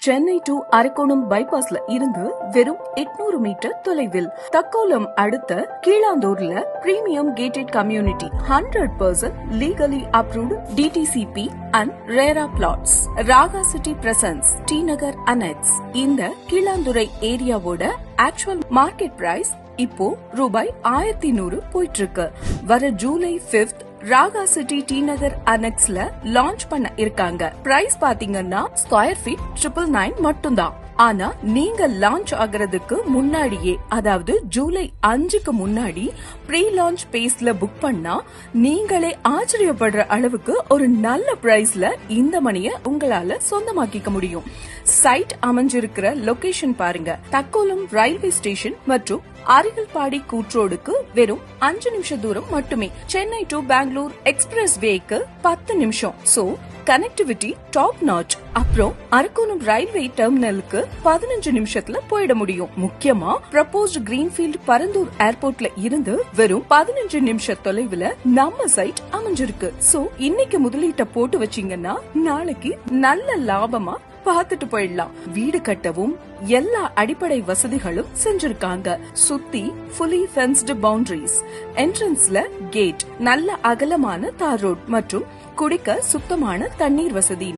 Chennai to Arakkonam பைபாஸ்ல இருந்து வெறும் 800 metre தொலைவில் தக்கோலம் அடுத்த கீழாந்தூர்ல premium gated community 100% legally approved DTCP and RERA plots. Raga city presents T Nagar annex. இந்த கீழாந்துறை ஏரியாவோட ஆக்சுவல் மார்க்கெட் பிரைஸ் இப்போ ரூபாய் 1100 போயிட்டு இருக்கு. வர July 5th Raga city T Nagar அனெக்ஸ்ல லான்ச் பண்ண இருக்காங்க. பிரைஸ் பாத்தீங்கன்னா ஸ்கொயர் ஃபீட் 999 மட்டும்தான். ஆனா நீங்க லான்ச் ஆகிறதுக்கு முன்னாடியே, அதாவது ஜூலை 5க்கு முன்னாடி ப்ரீ லான்ச் பேஸ்ல புக் பண்ணா நீங்களே ஆச்சரியப்படுற அளவுக்கு ஒரு நல்ல பிரைஸ்ல இந்த மணியை உங்களால சொந்தமாக்கிக்க முடியும். சைட் அமைஞ்சிருக்கிற லொகேஷன் பாருங்க. தக்கோலம் ரயில்வே ஸ்டேஷன் மற்றும் அரிகல்பாடி கூட்ரோடுக்கு வெறும் 5 நிமிஷ தூரம் மட்டுமே. சென்னை டு பெங்களூர் எக்ஸ்பிரஸ் வேக்கு 10 நிமிஷம். So connectivity top notch. அப்புறம் அரக்கோணம் ரயில்வே டெர்மினலுக்கு 15 நிமிஷத்துல போயிட முடியும். முக்கியமா ப்ரப்போஸ்ட் கிரீன்ஃபீல்ட் பரந்தூர் ஏர்போர்ட்ல இருந்து வெறும் 15 நிமிஷ தொலைவுல நம்ம சைட் அமைஞ்சிருக்கு. சோ இன்னைக்கு முதலீட்ட போட்டு வச்சீங்கன்னா நாளைக்கு நல்ல லாபமா பார்த்துட்டு போயிடலாம். வீடு கட்டவும் எல்லா அடிப்படை வசதிகளும் செஞ்சிருக்காங்க. சுத்தி ஃபுல்லி ஃபென்ஸ்டு பவுண்டரிஸ், என்ட்ரன்ஸ்ல கேட், நல்ல அகலமான தார் ரோட் மற்றும் குடிக்க சுத்தமான தண்ணீர் வசதி.